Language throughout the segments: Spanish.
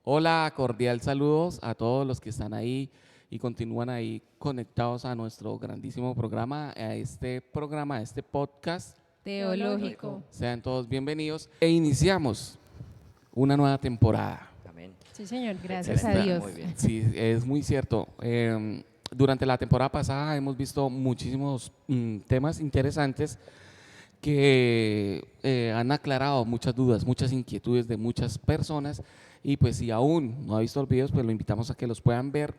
Hola, cordial saludos a todos los que están ahí y continúan ahí conectados a nuestro grandísimo programa, a este podcast. Teológico. Sean todos bienvenidos e iniciamos una nueva temporada. Amén. Sí, señor, gracias a Excelente, Dios. muy bien. Sí, es muy cierto. Durante la temporada pasada hemos visto muchísimos temas interesantes que han aclarado muchas dudas, muchas inquietudes de muchas personas y pues si aún no ha visto los videos, pues lo invitamos a que los puedan ver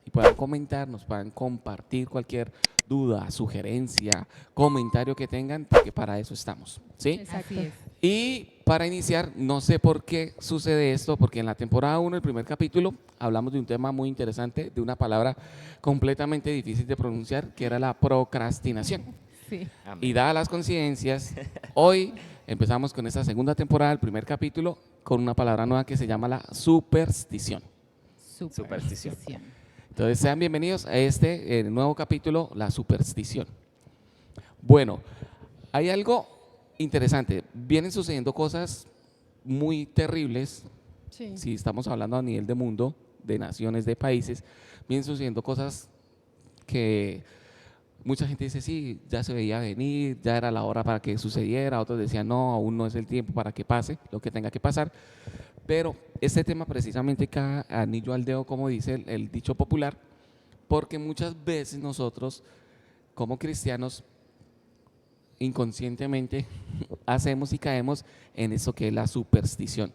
y puedan comentar, nos puedan compartir cualquier duda, sugerencia, comentario que tengan, porque para eso estamos, ¿sí? Exacto. Así es. Y para iniciar, no sé por qué sucede esto, porque en la temporada 1, el primer capítulo, hablamos de un tema muy interesante, de una palabra completamente difícil de pronunciar, que era la procrastinación. Sí. Amén. Y dadas las coincidencias, hoy empezamos con esta segunda temporada, el primer capítulo, con una palabra nueva que se llama la superstición. Superstición. Entonces, sean bienvenidos a este nuevo capítulo, la superstición. Bueno, hay algo interesante. Vienen sucediendo cosas muy terribles, Sí. si estamos hablando a nivel de mundo, de naciones, de países, vienen sucediendo cosas que mucha gente dice, sí, ya se veía venir, ya era la hora para que sucediera, otros decían, no, aún no es el tiempo para que pase lo que tenga que pasar, pero este tema precisamente cae anillo al dedo, como dice el dicho popular, porque muchas veces nosotros, como cristianos, inconscientemente hacemos y caemos en eso que es la superstición.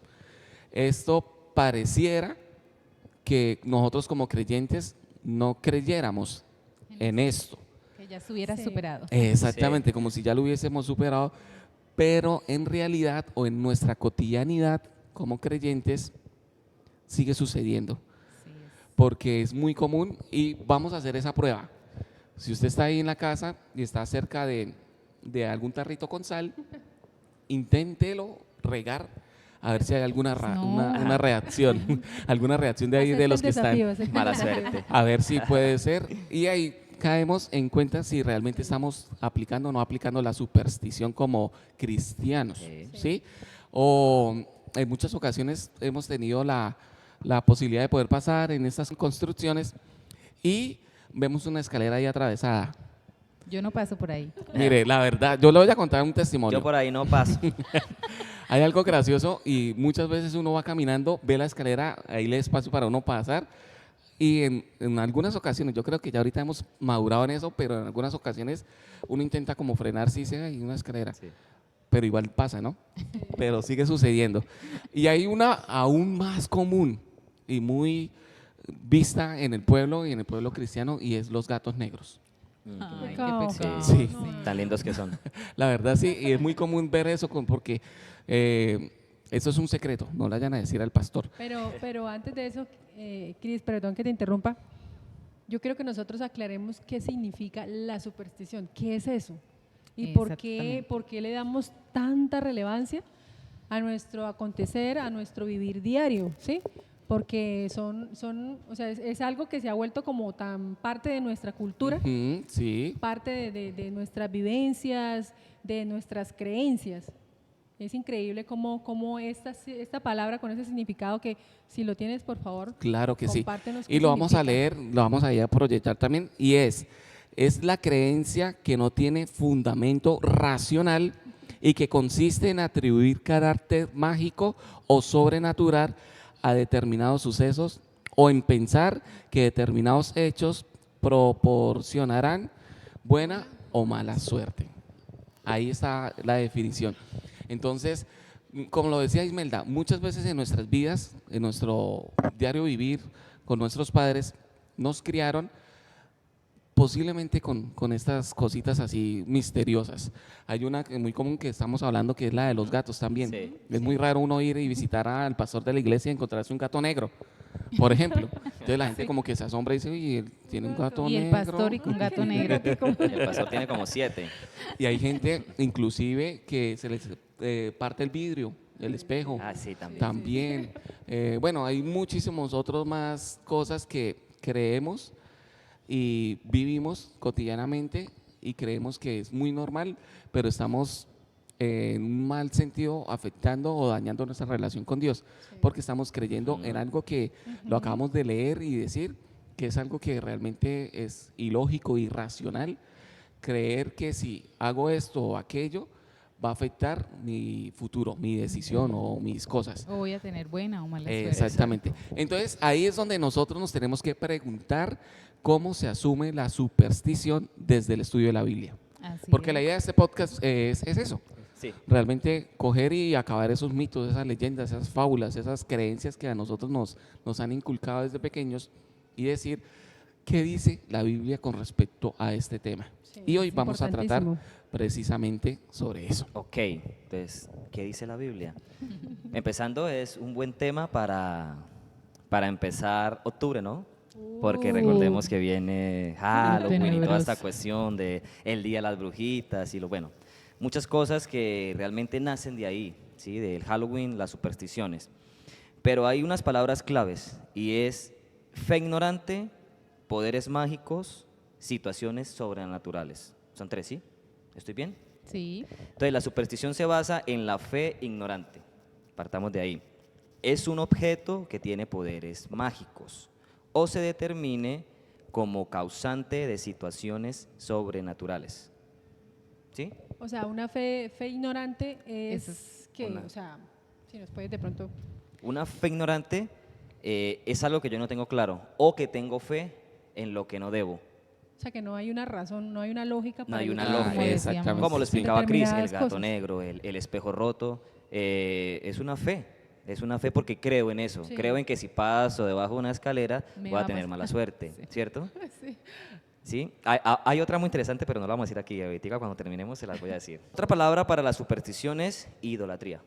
Esto pareciera que nosotros como creyentes no creyéramos en esto. Que ya se hubiera Sí. superado. Exactamente, Sí. como si ya lo hubiésemos superado, pero en realidad o en nuestra cotidianidad como creyentes sigue sucediendo, Sí, porque es muy común y vamos a hacer esa prueba. Si usted está ahí en la casa y está cerca de algún tarrito con sal, inténtelo regar a ver si hay alguna No. una reacción, alguna reacción de ahí de Acepta los el que están. desafío, acepta el Mala desafío. suerte. A ver si puede ser. Y ahí caemos en cuenta si realmente estamos aplicando o no aplicando la superstición como cristianos, Sí. ¿sí? O en muchas ocasiones hemos tenido la posibilidad de poder pasar en estas construcciones y vemos una escalera ahí atravesada. Yo no paso por ahí. Mire, la verdad, yo le voy a contar un testimonio. Yo por ahí no paso. Hay algo gracioso y muchas veces uno va caminando, ve la escalera, ahí le da espacio para uno pasar y en algunas ocasiones, yo creo que ya ahorita hemos madurado en eso, pero en algunas ocasiones uno intenta como frenar si dice, hay una escalera, Sí. pero igual pasa, ¿no? Pero sigue sucediendo. Y hay una aún más común y muy vista en el pueblo y en el pueblo cristiano y es los gatos negros. Ay, qué pecado. pecado. Sí. Tan lindos que son. La verdad sí, y es muy común ver eso porque eso es un secreto, no le vayan a decir al pastor. Pero antes de eso, Cris, perdón que te interrumpa. Yo quiero que nosotros aclaremos qué significa la superstición. ¿Qué es eso? ¿Y Exactamente. por qué le damos tanta relevancia a nuestro acontecer, a nuestro vivir diario? ¿Sí? Porque o sea, es algo que se ha vuelto como tan parte de nuestra cultura, Ujú, sí, parte de nuestras vivencias, de nuestras creencias. Es increíble cómo esta palabra con ese significado que si lo tienes, por favor, claro que sí. compártenos qué Y lo vamos a significa. leer, lo vamos a ir a proyectar también, y es la creencia que no tiene fundamento racional y que consiste en atribuir carácter mágico o sobrenatural a determinados sucesos o en pensar que determinados hechos proporcionarán buena o mala suerte. Ahí está la definición. Entonces, como lo decía Ismelda, muchas veces en nuestras vidas, en nuestro diario vivir con nuestros padres, nos criaron posiblemente con estas cositas así misteriosas. Hay una muy común que estamos hablando que es la de los gatos también. Sí. Es muy raro uno ir y visitar al pastor de la iglesia y encontrarse un gato negro, por ejemplo. Entonces la gente como que se asombra y dice, oye, él tiene un gato Y el negro. pastor y con gato negro. El pastor tiene como 7. Y hay gente inclusive que se les parte el vidrio, el espejo. Ah, sí, también. También. Bueno, hay muchísimos otros más cosas que creemos y vivimos cotidianamente y creemos que es muy normal, pero estamos en un mal sentido afectando o dañando nuestra relación con Dios, porque estamos creyendo en algo que lo acabamos de leer y decir, que es algo que realmente es ilógico, irracional, creer que si hago esto o aquello va a afectar mi futuro, mi decisión o mis cosas. O voy a tener buena o mala suerte. Exactamente. Entonces ahí es donde nosotros nos tenemos que preguntar cómo se asume la superstición desde el estudio de la Biblia. Así Porque es. la idea de este podcast es eso, Sí. realmente coger y acabar esos mitos, esas leyendas, esas fábulas, esas creencias que a nosotros nos han inculcado desde pequeños y decir qué dice la Biblia con respecto a este tema. Sí, Y hoy es vamos a tratar importantísimo. precisamente sobre eso. Ok, entonces, ¿qué dice la Biblia? Empezando, es un buen tema para empezar octubre, ¿no? Porque recordemos que viene Halloween y toda esta tenebroso. cuestión de el Día de las Brujitas y bueno, muchas cosas que realmente nacen de ahí, ¿sí? Del Halloween, las supersticiones. Pero hay unas palabras claves y es fe ignorante, poderes mágicos, situaciones sobrenaturales. Son 3, ¿sí? ¿Estoy bien? Sí, Entonces, la superstición se basa en la fe ignorante. Partamos de ahí. Es un objeto que tiene poderes mágicos o se determine como causante de situaciones sobrenaturales. ¿Sí? O sea, una fe ignorante Eso es que, una- o sea, si nos puedes de pronto. Una fe ignorante es algo que yo no tengo claro o que tengo fe en lo que no debo. O sea, que no hay una razón, no hay una lógica No para hay yo una creer lógica. como eso. Exactamente. Como lo explicaba Cris, el Determinadas gato cosas. negro, el espejo roto, es una fe. Es una fe porque creo en eso. Sí. Creo en que si paso debajo de una escalera Me voy a va a tener pasar. mala suerte, ¿cierto? Sí. ¿Sí? Hay otra muy interesante, pero no la vamos a decir aquí. Ahorita cuando terminemos se las voy a decir. Otra palabra para la superstición es idolatría.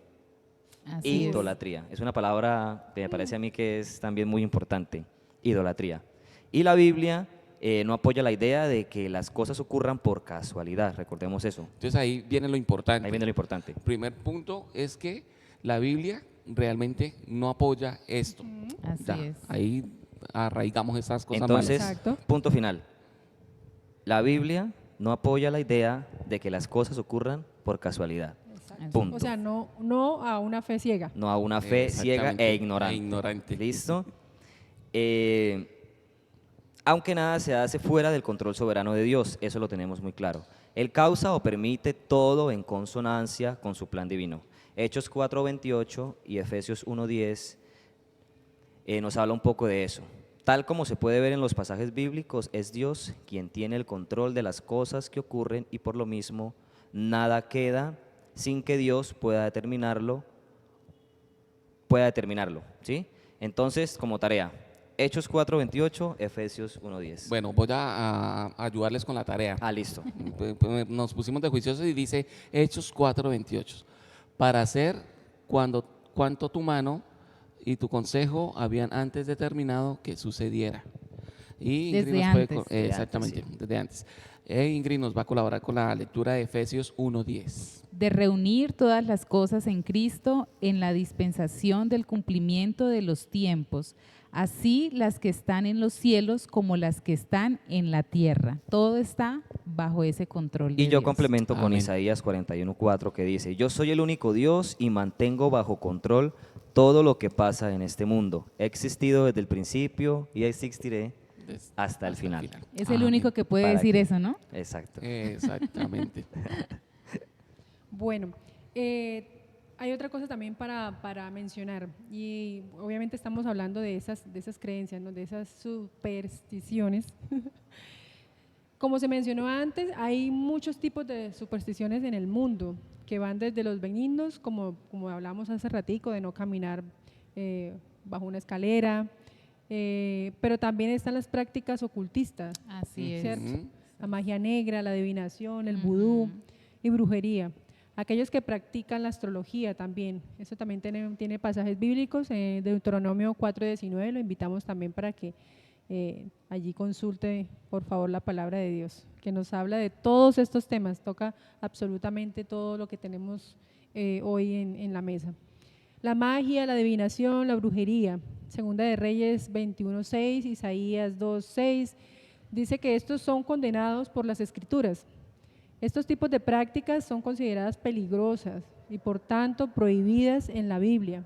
así es. Idolatría. Es una palabra que me parece a mí que es también muy importante. Idolatría. Y la Biblia no apoya la idea de que las cosas ocurran por casualidad. Recordemos eso. Entonces ahí viene lo importante. Ahí viene lo importante. Primer punto es que la Biblia realmente no apoya esto. Así Ya, es. ahí arraigamos esas cosas Entonces, malas. Exacto. punto final. La Biblia no apoya la idea de que las cosas ocurran por casualidad. Así. Punto. O sea, no a una fe ciega. No a una fe ciega Exactamente, e ignorante. ignorante. ¿Listo? Aunque nada se hace fuera del control soberano de Dios, eso lo tenemos muy claro. Él causa o permite todo en consonancia con su plan divino. Hechos 4:28 y Efesios 1:10 nos habla un poco de eso. Tal como se puede ver en los pasajes bíblicos, es Dios quien tiene el control de las cosas que ocurren y por lo mismo nada queda sin que Dios pueda determinarlo, ¿sí? Entonces, como tarea, Hechos 4:28, Efesios 1:10. Bueno, voy a ayudarles con la tarea. Listo. Nos pusimos de juiciosos y dice Hechos 4:28. Para hacer cuanto tu mano y tu consejo habían antes determinado que sucediera. Y Desde nos puede antes. Desde exactamente, antes, desde antes. Ingrid nos va a colaborar con la lectura de Efesios 1:10. De reunir todas las cosas en Cristo en la dispensación del cumplimiento de los tiempos, así las que están en los cielos como las que están en la tierra. Todo está bajo ese control de Y yo Dios. complemento con Amén. Isaías 41:4 que dice, yo soy el único Dios y mantengo bajo control todo lo que pasa en este mundo. He existido desde el principio y existiré hasta el final. Es el Amén. único que puede Para decir que- eso, ¿no? Exacto. Exactamente. Bueno, hay otra cosa también para mencionar y obviamente estamos hablando de esas creencias, ¿no? De esas supersticiones. Como se mencionó antes, hay muchos tipos de supersticiones en el mundo que van desde los benignos, como hablamos hace ratico, de no caminar bajo una escalera, pero también están las prácticas ocultistas, Así es. ¿cierto? Ujú. La magia negra, la adivinación, el vudú Ujú. y brujería. Aquellos que practican la astrología también, eso también tiene pasajes bíblicos, Deuteronomio 4:19, lo invitamos también para que allí consulte por favor la palabra de Dios, que nos habla de todos estos temas, toca absolutamente todo lo que tenemos hoy en la mesa. La magia, la adivinación, la brujería, Segunda de Reyes 21:6, Isaías 2:6, dice que estos son condenados por las Escrituras. Estos tipos de prácticas son consideradas peligrosas y por tanto prohibidas en la Biblia.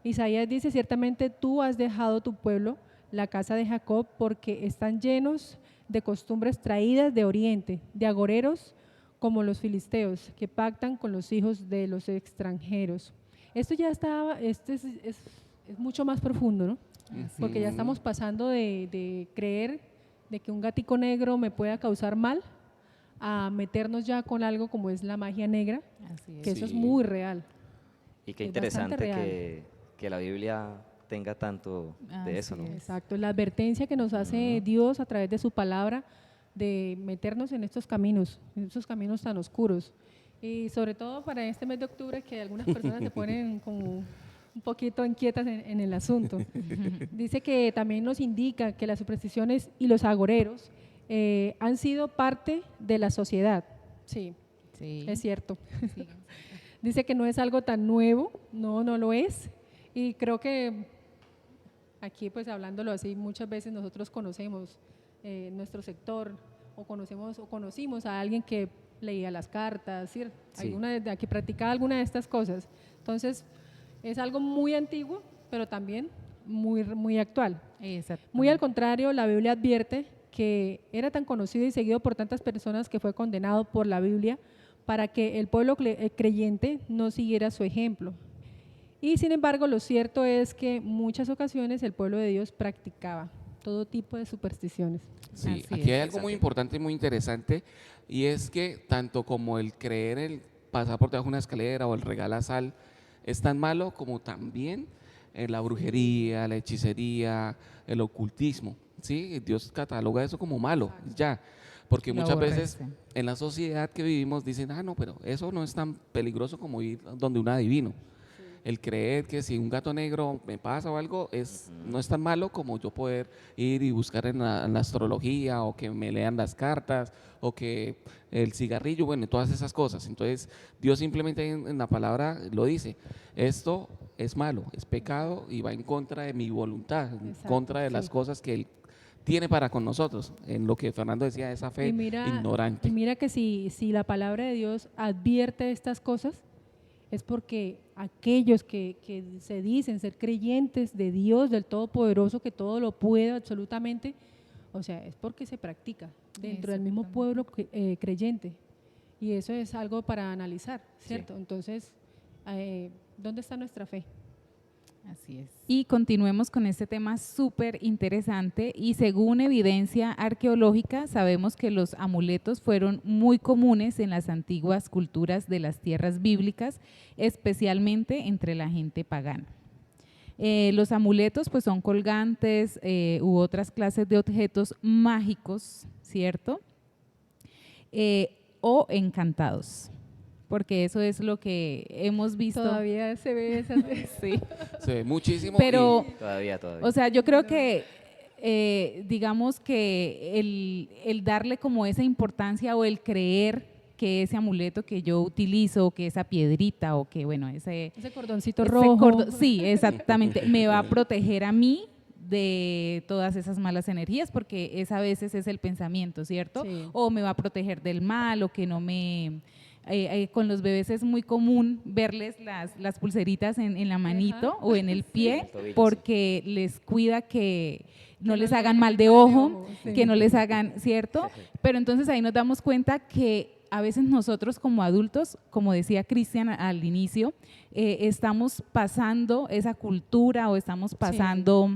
Isaías dice, ciertamente tú has dejado tu pueblo, la casa de Jacob, porque están llenos de costumbres traídas de Oriente, de agoreros como los filisteos, que pactan con los hijos de los extranjeros. Esto ya está, es mucho más profundo, ¿no? Porque ya estamos pasando de creer de que un gatico negro me pueda causar mal a meternos ya con algo como es la magia negra, Así es. que eso es Sí. muy real. Y qué Es bastante interesante real. que la Biblia tenga tanto de eso, ¿no? Así es. Exacto, la advertencia que nos hace Dios a través de su palabra de meternos en estos caminos tan oscuros. Y sobre todo para este mes de octubre que algunas personas se ponen como un poquito inquietas en el asunto. Dice que también nos indica que las supersticiones y los agoreros han sido parte de la sociedad. Sí, Sí. es cierto. Sí. Dice que no es algo tan nuevo, no lo es. Y creo que aquí, pues hablándolo así, muchas veces nosotros conocemos nuestro sector o conocimos a alguien que leía las cartas, ¿sí? Sí. Que practicaba alguna de estas cosas. Entonces, es algo muy antiguo, pero también muy actual. Exacto. Muy al contrario, la Biblia advierte que era tan conocido y seguido por tantas personas que fue condenado por la Biblia para que el pueblo creyente no siguiera su ejemplo. Y sin embargo, lo cierto es que en muchas ocasiones el pueblo de Dios practicaba todo tipo de supersticiones. Sí, Así aquí es. hay algo muy importante y muy interesante, y es que tanto como el creer el pasar por debajo de una escalera o el regalar sal es tan malo como también la brujería, la hechicería, el ocultismo. ¿Sí? Dios cataloga eso como malo, ya. Porque Lo muchas veces aborrece. en la sociedad que vivimos dicen, no, pero eso no es tan peligroso como ir donde un adivino. El creer que si un gato negro me pasa o algo no es tan malo como yo poder ir y buscar en la astrología o que me lean las cartas o que el cigarrillo, bueno, todas esas cosas. Entonces Dios simplemente en la palabra lo dice, esto es malo, es pecado y va en contra de mi voluntad, en Exacto, contra de las sí. cosas que Él tiene para con nosotros, en lo que Fernando decía, esa fe ignorante. Y mira que si la palabra de Dios advierte estas cosas, es porque aquellos que se dicen ser creyentes de Dios, del Todopoderoso, que todo lo puede absolutamente, o sea, es porque se practica dentro del mismo pueblo creyente. Y eso es algo para analizar, ¿cierto? Entonces, ¿dónde está nuestra fe? Así es. Y continuemos con este tema súper interesante y según evidencia arqueológica sabemos que los amuletos fueron muy comunes en las antiguas culturas de las tierras bíblicas, especialmente entre la gente pagana. Los amuletos pues son colgantes u otras clases de objetos mágicos, ¿cierto? O encantados, porque eso es lo que hemos visto. Todavía se ve esas Sí. Se ve muchísimo. Pero, Todavía. o sea, yo creo que, digamos que el darle como esa importancia o el creer que ese amuleto que yo utilizo, que esa piedrita o que, bueno, ese cordoncito ese rojo. sí, exactamente, me va a proteger a mí de todas esas malas energías, porque esa a veces es el pensamiento, ¿cierto? Sí. O me va a proteger del mal, o que no me... con los bebés es muy común verles las pulseritas en la manito o en el pie, El tobillo, porque les cuida que no les no hagan les mal de hagan mal de ojo, ojo, sí. que no les hagan, ¿cierto? Pero entonces ahí nos damos cuenta que a veces nosotros como adultos, como decía Cristian al inicio, estamos pasando esa cultura o estamos pasando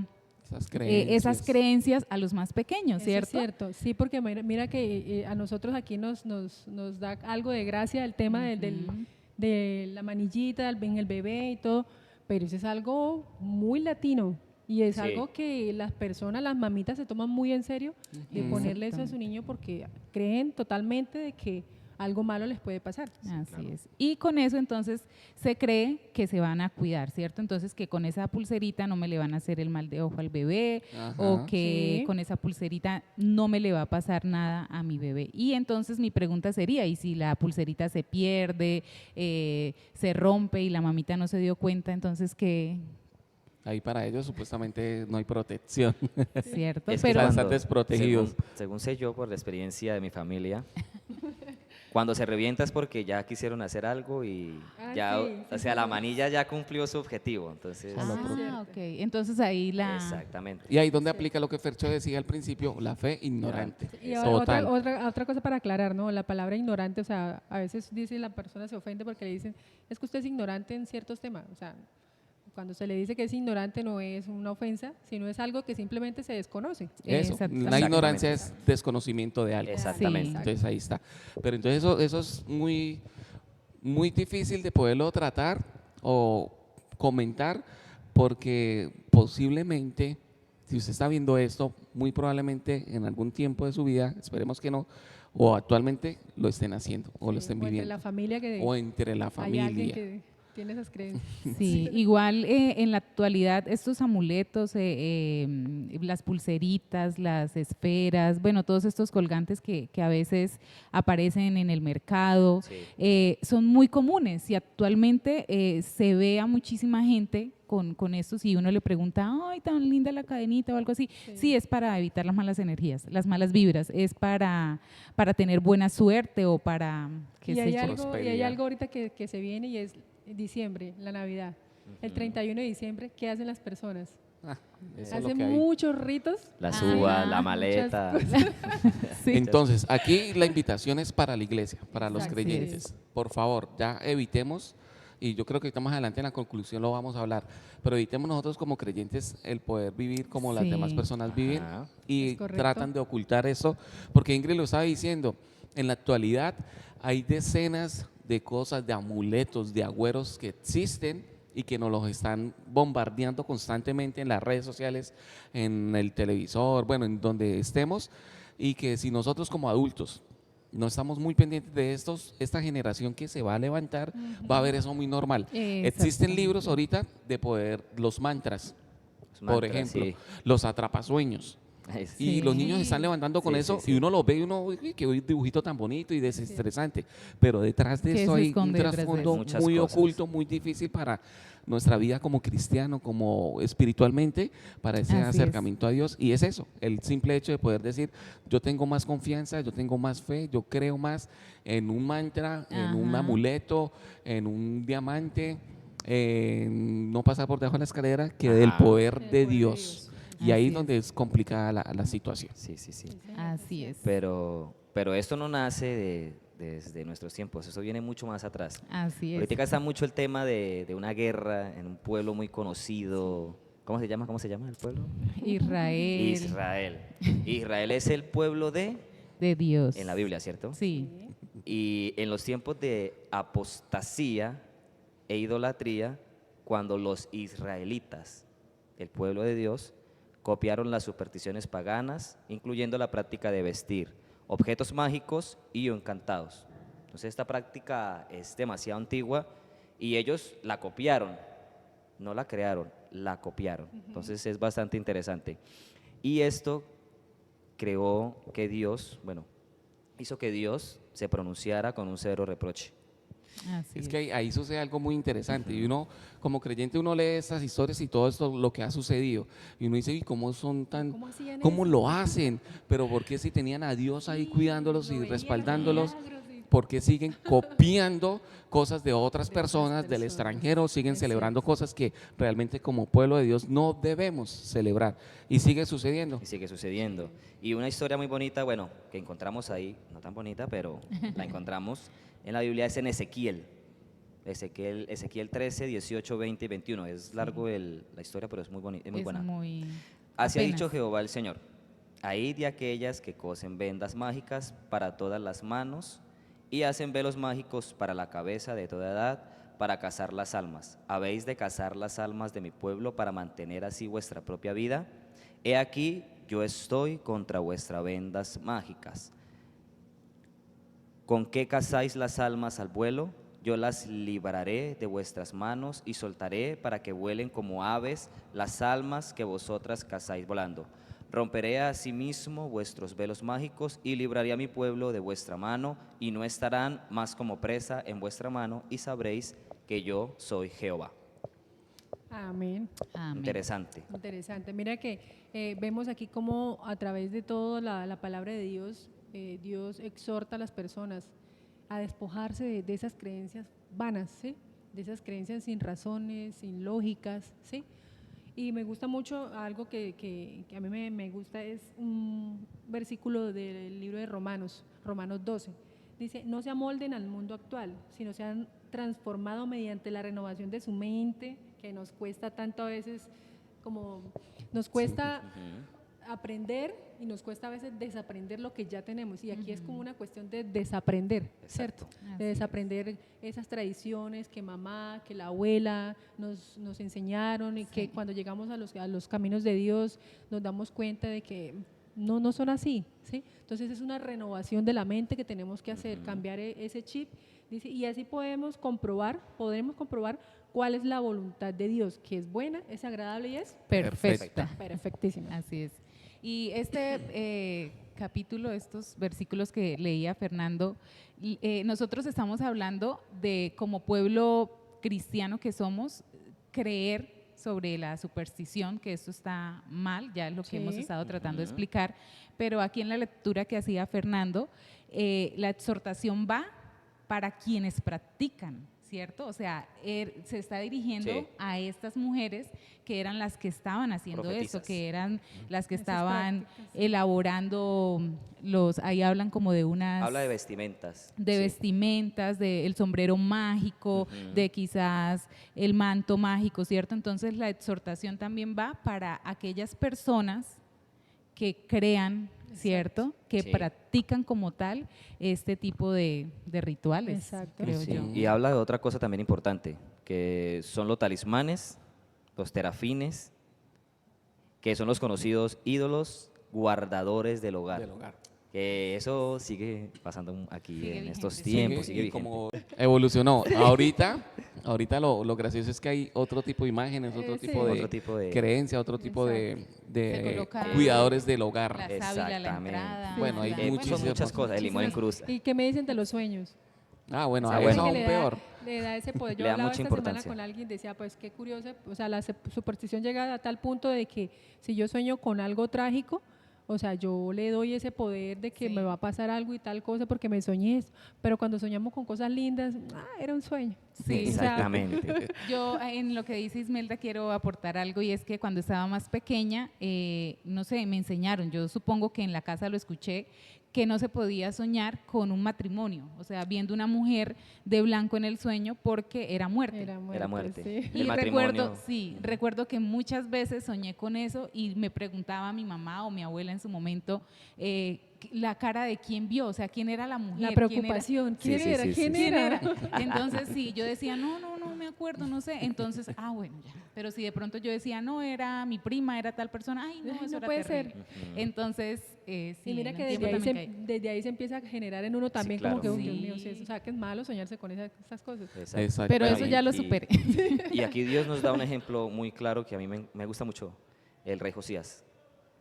esas creencias a los más pequeños, Eso ¿cierto? es cierto, sí, porque mira que a nosotros aquí nos da algo de gracia el tema de la manillita en el bebé y todo, pero eso es algo muy latino y es Sí. algo que las personas, las mamitas se toman muy en serio de ponerle eso a su niño porque creen totalmente de que algo malo les puede pasar. Así es. Y con eso entonces se cree que se van a cuidar, ¿cierto? Entonces que con esa pulserita no me le van a hacer el mal de ojo al bebé o que Sí. con esa pulserita no me le va a pasar nada a mi bebé. Y entonces mi pregunta sería, ¿y si la pulserita se pierde, se rompe y la mamita no se dio cuenta, entonces qué? Ahí para ellos supuestamente no hay protección. ¿Cierto? Es que Pero están cuando- desprotegidos. según sé yo por la experiencia de mi familia, Cuando se revienta es porque ya quisieron hacer algo y Ah, ya, sí, sí, o sea, sí, la sí. manilla ya cumplió su objetivo. Entonces, Ah, ok. Entonces ahí la... exactamente. Y ahí donde aplica lo que Fercho decía al principio, la fe ignorante. Y Exacto. otra cosa para aclarar, ¿no? La palabra ignorante, o sea, a veces dice la persona se ofende porque le dicen, es que usted es ignorante en ciertos temas. O sea, cuando se le dice que es ignorante no es una ofensa, sino es algo que simplemente se desconoce. Eso, Exactamente. la ignorancia es desconocimiento de algo. Exactamente. Sí. Entonces ahí está. Pero entonces eso es muy difícil de poderlo tratar o comentar porque posiblemente, si usted está viendo esto, muy probablemente en algún tiempo de su vida, esperemos que no, o actualmente lo estén haciendo o lo estén O entre viviendo. la familia que O entre la hay alguien familia. que tiene esas creencias. Sí, igual en la actualidad estos amuletos, las pulseritas, las esferas, bueno, todos estos colgantes que a veces aparecen en el mercado, Sí. son muy comunes y actualmente se ve a muchísima gente con estos y uno le pregunta, ay, tan linda la cadenita o algo así. Sí, es para evitar las malas energías, las malas vibras, es para tener buena suerte o para, qué Y sé hay, yo. algo, y hay Prosperidad. algo ahorita que se viene y es diciembre, la Navidad. El 31 de diciembre, ¿qué hacen las personas? Ah, eso es lo Hacen que hay. muchos ritos. Las Ah, uvas, la muchas maleta. cosas. Sí. Entonces, aquí la invitación es para la iglesia, para los Exacto. creyentes. Por favor, ya evitemos, y yo creo que más adelante en la conclusión lo vamos a hablar, pero evitemos nosotros como creyentes el poder vivir como las demás Sí. personas viven Ajá. y Es correcto. tratan de ocultar eso, porque Ingrid lo estaba diciendo, en la actualidad hay decenas de cosas, de amuletos, de agüeros que existen y que nos los están bombardeando constantemente en las redes sociales, en el televisor, bueno, en donde estemos, y que si nosotros como adultos no estamos muy pendientes de esta generación que se va a levantar, va a ver eso muy normal. Existen Exactamente. libros ahorita de poder, los mantras, Los por mantras, ejemplo, sí. los atrapasueños. Ay, Y Sí. los niños se están levantando con Sí, eso sí, y sí. uno los ve y uno, uy, qué dibujito tan bonito y desestresante. Pero detrás de ¿Qué esto se hay un esconde detrás de trasfondo eso? Muchas muy cosas. oculto, muy difícil para nuestra vida como cristiano, como espiritualmente, para ese Así es. acercamiento a Dios. Y es eso, el simple hecho de poder decir, yo tengo más confianza, yo tengo más fe, yo creo más en un mantra, en un Ajá. amuleto, en un diamante, en no pasar por debajo de la escalera, que del Ajá. poder El de poder de Dios. Dios. Y ahí Así es donde es complicada la situación. Sí, sí, sí. Así es. Pero esto no nace desde nuestros tiempos, eso viene mucho más atrás. Así es. Ahorita está mucho el tema de una guerra en un pueblo muy conocido. ¿Cómo se llama? ¿Cómo se llama el pueblo? Israel Israel. Israel es el pueblo de Dios. en la Biblia, ¿cierto? Sí. Y en los tiempos de apostasía e idolatría, cuando los israelitas, el pueblo de Dios, copiaron las supersticiones paganas, incluyendo la práctica de vestir objetos mágicos y encantados. Entonces esta práctica es demasiado antigua y ellos la copiaron, no la crearon, la copiaron. Entonces es bastante interesante. Y esto creó que Dios, bueno, hizo que Dios se pronunciara con un severo reproche. Así Es que ahí sucede algo muy interesante y uno como creyente uno lee estas historias y todo esto lo que ha sucedido y uno dice, ¿y cómo son tan, ¿Cómo hacían cómo eso? lo hacen? Pero ¿por qué si tenían a Dios ahí cuidándolos lo y veían, respaldándolos? milagros y- ¿Por qué siguen copiando cosas de otras personas del personas. extranjero? Siguen Es celebrando cosas que realmente como pueblo de Dios no debemos celebrar y sigue sucediendo. Y sigue sucediendo. Y una historia muy bonita, bueno, que encontramos ahí, no tan bonita, pero la encontramos en la Biblia, es en Ezequiel. Ezequiel 13, 18, 20 y 21. Es largo la historia, pero es muy bonita, es muy buena. Así ha apenas. dicho Jehová el Señor. Ahí de aquellas que cosen vendas mágicas para todas las manos y hacen velos mágicos para la cabeza de toda edad, para cazar las almas. ¿Habéis de cazar las almas de mi pueblo para mantener así vuestra propia vida? He aquí, yo estoy contra vuestras vendas mágicas. ¿Con qué cazáis las almas al vuelo? Yo las libraré de vuestras manos y soltaré para que vuelen como aves las almas que vosotras cazáis volando. Romperé asimismo vuestros velos mágicos y libraré a mi pueblo de vuestra mano y no estarán más como presa en vuestra mano y sabréis que yo soy Jehová. Amén. Amén. Interesante. Interesante. Mira que vemos aquí cómo a través de toda la palabra de Dios, Dios exhorta a las personas a despojarse de esas creencias vanas, ¿sí? De esas creencias sin razones, sin lógicas, ¿sí? Y me gusta mucho algo que a mí me gusta, es un versículo del libro de Romanos, Romanos 12. Dice, no se amolden al mundo actual, sino sean transformados mediante la renovación de su mente, que nos cuesta tanto a veces, como nos cuesta aprender y nos cuesta a veces desaprender lo que ya tenemos. Y aquí es como una cuestión de desaprender, ¿cierto? Así De desaprender esas tradiciones que mamá, que la abuela nos enseñaron y que cuando llegamos a los caminos de Dios nos damos cuenta de que no son así, ¿sí? Entonces es una renovación de la mente que tenemos que hacer, cambiar ese chip, dice, y así podremos comprobar cuál es la voluntad de Dios, que es buena, es agradable y es Perfecta. perfectísima. Así es. Y este capítulo, estos versículos que leía Fernando, nosotros estamos hablando de como pueblo cristiano que somos, creer sobre la superstición, que esto está mal, ya es lo que Sí. hemos estado tratando de explicar, pero aquí en la lectura que hacía Fernando, la exhortación va para quienes practican, ¿cierto? O sea, se está dirigiendo Sí. a estas mujeres que eran las que estaban haciendo Profetizas. esto, que eran las que Esas estaban prácticas. elaborando ahí hablan como de unas… Habla de vestimentas. de sí. vestimentas, del sombrero mágico, Ujú. de quizás el manto mágico, ¿cierto? Entonces la exhortación también va para aquellas personas que crean, ¿cierto? Que Sí. practican como tal este tipo de rituales, Exacto. creo Sí, yo. y habla de otra cosa también importante, que son los talismanes, los terafines, que son los conocidos ídolos guardadores del hogar. Del hogar. Que eso sigue pasando aquí Sigue en estos vigente, sí. tiempos, Sí, sigue y vigente. como evolucionó. Ahorita lo gracioso es que hay otro tipo de imágenes, otro Sí. tipo de Otro tipo de- creencia, otro tipo Exacto. de Se coloca cuidadores del hogar. La sábila a la Exactamente. entrada. Bueno, hay la- Son muchísimas muchas cosas, el limón en Muchísimas. cruz. ¿Y qué me dicen de los sueños? Ah, bueno, Ah, a bueno. eso Que aún peor. le da ese poder. Yo Le da hablaba mucha esta semana importancia. con alguien, decía, pues qué curioso, o sea, la superstición llega a tal punto de que si yo sueño con algo trágico, o sea, yo le doy ese poder de que Sí. me va a pasar algo y tal cosa porque me soñé esto. Pero cuando soñamos con cosas lindas, era un sueño. Sí. O sea, Exactamente. Yo en lo que dice Ismelda quiero aportar algo y es que cuando estaba más pequeña, no sé, me enseñaron, yo supongo que en la casa lo escuché, que no se podía soñar con un matrimonio, o sea, viendo una mujer de blanco en el sueño porque era muerte. Era muerte. sí. El Y matrimonio. recuerdo que muchas veces soñé con eso y me preguntaba mi mamá o mi abuela en su momento la cara de quién vio, o sea, quién era la mujer. La quién era- preocupación, ¿quién Sí, sí, era? sí, ¿Quién sí. ¿Quién era? era? Entonces, sí, yo decía, no me acuerdo, no sé. Entonces, bueno, ya. Pero si de pronto yo decía, no, era mi prima, era tal persona, ay, no, Ay, eso no era puede terrible. ser. Entonces, sí, Y mira en que el desde tiempo ahí, también caí. desde ahí se empieza a generar en uno también claro. como que, Sí. Dios mío, sí, o sea, que es malo soñarse con esas cosas. Exacto. Pero Bueno, eso y- ya lo y- superé. Y aquí Dios nos da un ejemplo muy claro que a mí me gusta mucho, el rey Josías.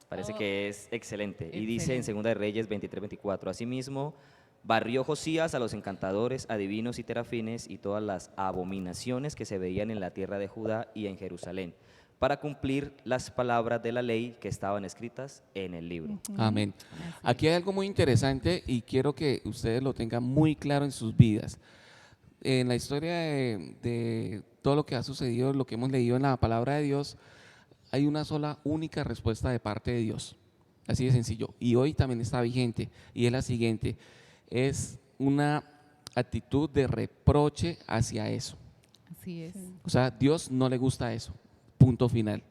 Parece Oh, que es excelente. Y dice en excelente. Segunda de Reyes 23-24, asimismo, barrió Josías a los encantadores, adivinos y terafines y todas las abominaciones que se veían en la tierra de Judá y en Jerusalén, para cumplir las palabras de la ley que estaban escritas en el libro. Amén. Aquí hay algo muy interesante y quiero que ustedes lo tengan muy claro en sus vidas. En la historia de todo lo que ha sucedido, lo que hemos leído en la palabra de Dios, hay una sola, única respuesta de parte de Dios. Así de sencillo. Y hoy también está vigente. Y es la siguiente. Es una actitud de reproche hacia eso. Así es. O sea, Dios no le gusta eso. Punto final.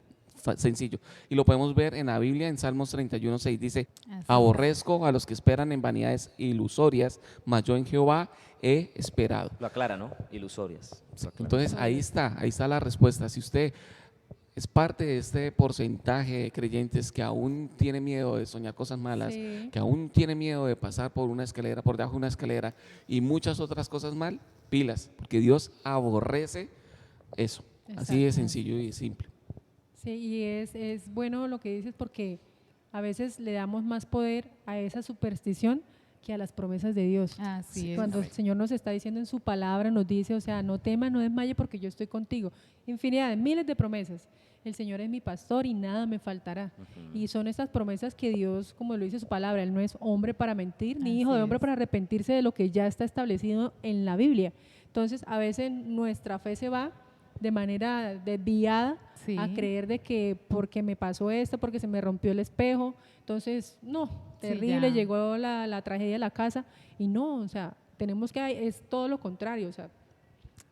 Sencillo. Y lo podemos ver en la Biblia, en Salmos 31:6. Dice, Así es. aborrezco a los que esperan en vanidades ilusorias, mas yo en Jehová he esperado. Lo aclara, ¿no? Ilusorias. Lo aclara. Entonces ahí está la respuesta. Si usted es parte de este porcentaje de creyentes que aún tiene miedo de soñar cosas malas, Sí. que aún tiene miedo de pasar por una escalera, por debajo de una escalera y muchas otras cosas mal, pilas, porque Dios aborrece eso. Así de Exacto. sencillo y simple. Sí, y es bueno lo que dices porque a veces le damos más poder a esa superstición que a las promesas de Dios. Así es. Cuando el Señor nos está diciendo en su palabra, nos dice, o sea, no temas, no desmaye porque yo estoy contigo. Infinidad, miles de promesas. el Señor es mi pastor y nada me faltará. Y son estas promesas que Dios, como lo dice su palabra, Él no es hombre para mentir, ni hijo Así de hombre es. para arrepentirse de lo que ya está establecido en la Biblia. Entonces, a veces nuestra fe se va de manera desviada Sí. a creer de que porque me pasó esto, porque se me rompió el espejo, entonces, no, Sí, terrible, ya. llegó la tragedia a la casa, y no, o sea, tenemos que, es todo lo contrario, o sea,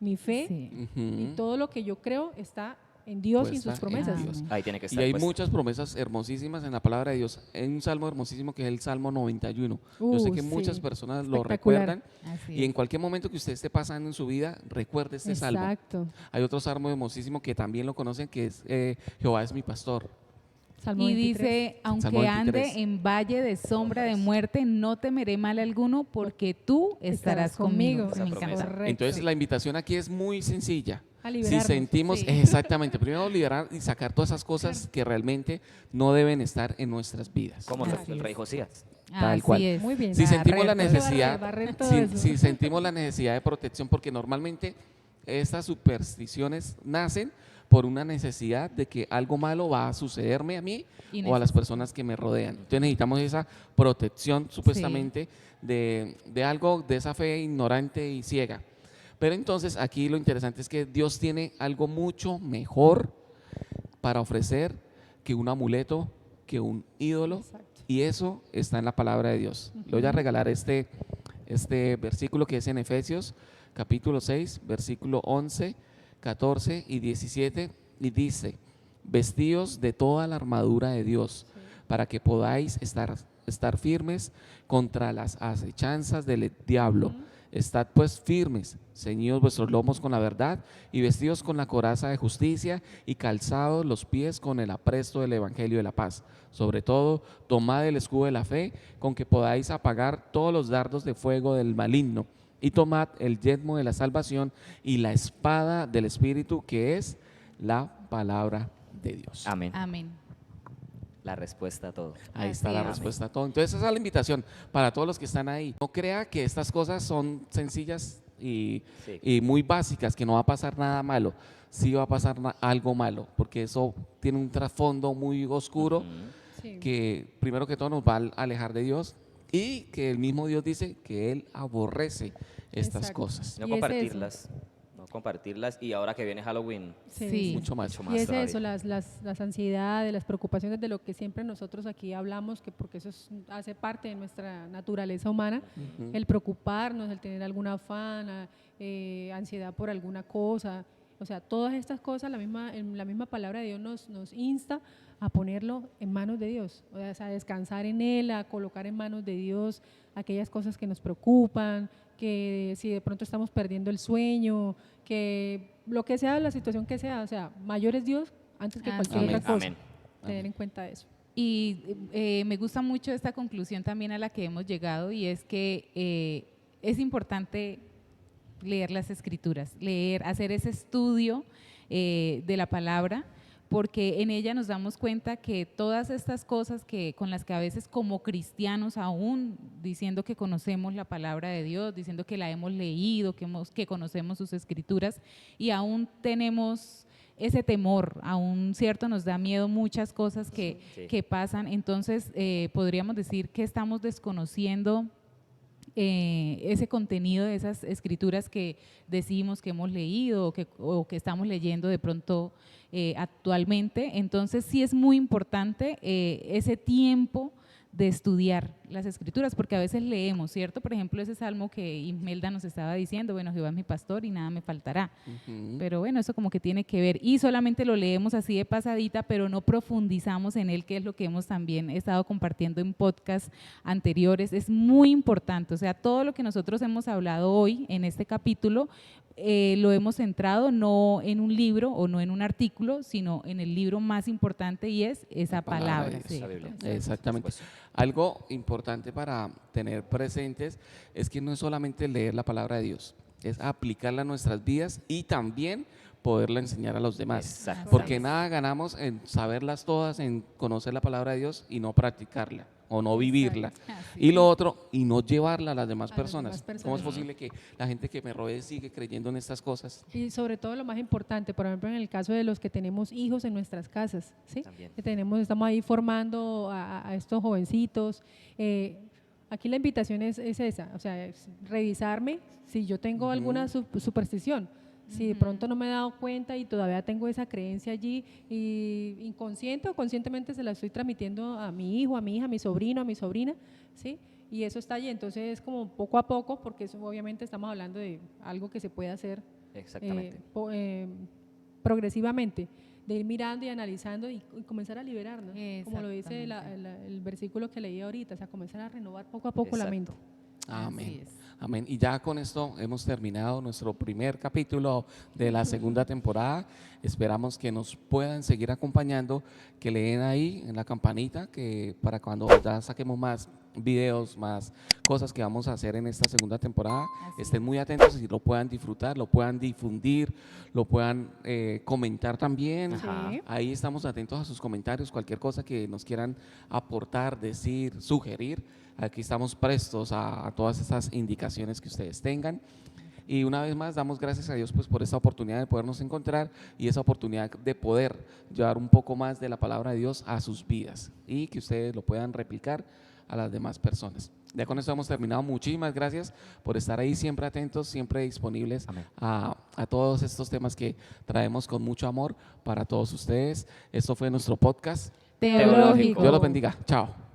mi fe Sí. y Ujú. todo lo que yo creo está en Dios y en Puesta sus promesas. en Dios. Ahí tiene que Y estar hay puesta. muchas promesas hermosísimas en la palabra de Dios. Hay un salmo hermosísimo que es el Salmo 91. Yo sé que Sí, muchas personas lo espectacular. recuerdan Así y en es. cualquier momento que usted esté pasando en su vida, recuerde este salmo. Exacto. Hay otro salmo hermosísimo que también lo conocen que es Jehová es mi pastor. Salmo Y 23. dice, aunque Salmo 23. ande en valle de sombra de muerte, no temeré mal alguno, porque tú estarás conmigo. Esa Me promesa. encanta. Correcto. Entonces la invitación aquí es muy sencilla. A Si liberarnos. sentimos, Sí. exactamente, primero liberar y sacar todas esas cosas que realmente no deben estar en nuestras vidas. Como Así el es. rey Josías. Tal Así cual. es. Muy bien. Si sentimos la Barrer todo. necesidad, barrer todo si, eso. si sentimos la necesidad de protección, porque normalmente estas supersticiones nacen por una necesidad de que algo malo va a sucederme a mí Y o a las necesito. personas que me rodean. Entonces necesitamos esa protección supuestamente de algo, de esa fe ignorante y ciega. Pero entonces aquí lo interesante es que Dios tiene algo mucho mejor para ofrecer que un amuleto, que un ídolo, Exacto. y eso está en la palabra de Dios. Le voy a regalar este versículo que es en Efesios capítulo 6, versículo 11, 14 y 17, y dice, vestíos de toda la armadura de Dios, para que podáis estar firmes contra las acechanzas del diablo. Estad pues firmes, ceñidos vuestros lomos con la verdad y vestidos con la coraza de justicia y calzados los pies con el apresto del evangelio de la paz. Sobre todo, tomad el escudo de la fe con que podáis apagar todos los dardos de fuego del maligno y tomad el yelmo de la salvación y la espada del Espíritu que es la palabra de Dios. Amén. Amén. La respuesta a todo. Ahí Así está la es. respuesta a todo. Entonces esa es la invitación para todos los que están ahí. No crea que estas cosas son sencillas Sí. y muy básicas, que no va a pasar nada malo. Sí va a pasar algo malo, porque eso tiene un trasfondo muy oscuro Ujú. Sí. que primero que todo nos va a alejar de Dios y que el mismo Dios dice que Él aborrece estas Exacto. cosas. No Y es compartirlas. No compartirlas. Y ahora que viene Halloween, Sí. Mucho más. mucho Y más es todavía. eso, las ansiedades, las preocupaciones de lo que siempre nosotros aquí hablamos, que porque eso hace parte de nuestra naturaleza humana, Ujú. el preocuparnos, el tener algún afán, ansiedad por alguna cosa, o sea, todas estas cosas, en la misma palabra de Dios nos insta a ponerlo en manos de Dios, o sea, a descansar en Él, a colocar en manos de Dios aquellas cosas que nos preocupan, que si de pronto estamos perdiendo el sueño, que lo que sea, la situación que sea, o sea, mayor es Dios antes que Amén. cualquier otra cosa. Amén. Tener en cuenta eso. Y me gusta mucho esta conclusión también a la que hemos llegado y es que es importante leer las escrituras, hacer ese estudio de la palabra, porque en ella nos damos cuenta que todas estas cosas con las que a veces como cristianos aún diciendo que conocemos la palabra de Dios, diciendo que la hemos leído, que conocemos sus escrituras y aún tenemos ese temor, aún cierto nos da miedo muchas cosas Sí. que pasan, entonces podríamos decir que estamos desconociendo ese contenido de esas escrituras que decimos que hemos leído o que estamos leyendo de pronto actualmente. Entonces sí es muy importante ese tiempo de estudiar las escrituras, porque a veces leemos, ¿cierto? Por ejemplo, ese salmo que Imelda nos estaba diciendo, bueno, Jehová es mi pastor y nada me faltará. Ujú. Pero bueno, eso como que tiene que ver y solamente lo leemos así de pasadita, pero no profundizamos en él, que es lo que hemos también estado compartiendo en podcasts anteriores. Es muy importante, o sea, todo lo que nosotros hemos hablado hoy en este capítulo lo hemos centrado no en un libro o no en un artículo, sino en el libro más importante y es esa La palabra palabra. de sí. La Biblia. Exactamente. Por supuesto. Algo importante para tener presentes es que no es solamente leer la palabra de Dios, es aplicarla a nuestras vidas y también poderla enseñar a los demás. Exactamente. Porque nada ganamos en saberlas todas, en conocer la palabra de Dios y no practicarla o no vivirla. Así Y lo otro, y no llevarla a las demás A las personas. demás ¿Cómo es personas. posible que la gente que me rodee sigue creyendo en estas cosas? Y sobre todo lo más importante, por ejemplo, en el caso de los que tenemos hijos en nuestras casas, ¿sí? También. Que estamos ahí formando a estos jovencitos. Aquí la invitación es esa, o sea, es revisarme si yo tengo alguna superstición. Si de pronto no me he dado cuenta y todavía tengo esa creencia allí, y inconsciente o conscientemente se la estoy transmitiendo a mi hijo, a mi hija, a mi sobrino, a mi sobrina, ¿sí? Y eso está allí. Entonces es como poco a poco, porque eso obviamente estamos hablando de algo que se puede hacer Exactamente. progresivamente, de ir mirando y analizando y comenzar a liberarnos, como lo dice Exactamente. el versículo que leí ahorita, o sea, comenzar a renovar poco a poco la mente. Amén. es. Amén. Y ya con esto hemos terminado nuestro primer capítulo de la segunda temporada. Esperamos que nos puedan seguir acompañando, que le den ahí en la campanita, que para cuando ya saquemos más videos, más cosas que vamos a hacer en esta segunda temporada, Así estén muy atentos y lo puedan disfrutar, lo puedan difundir, lo puedan comentar también. Ajá. Sí. Ahí estamos atentos a sus comentarios, cualquier cosa que nos quieran aportar, decir, sugerir. Aquí estamos prestos a todas esas indicaciones que ustedes tengan. Y una vez más damos gracias a Dios pues por esta oportunidad de podernos encontrar y esa oportunidad de poder llevar un poco más de la palabra de Dios a sus vidas y que ustedes lo puedan replicar a las demás personas. Ya con esto hemos terminado. Muchísimas gracias por estar ahí siempre atentos, siempre disponibles Amén. a todos estos temas que traemos con mucho amor para todos ustedes. Esto fue nuestro podcast. Teológico. Dios los bendiga. Chao.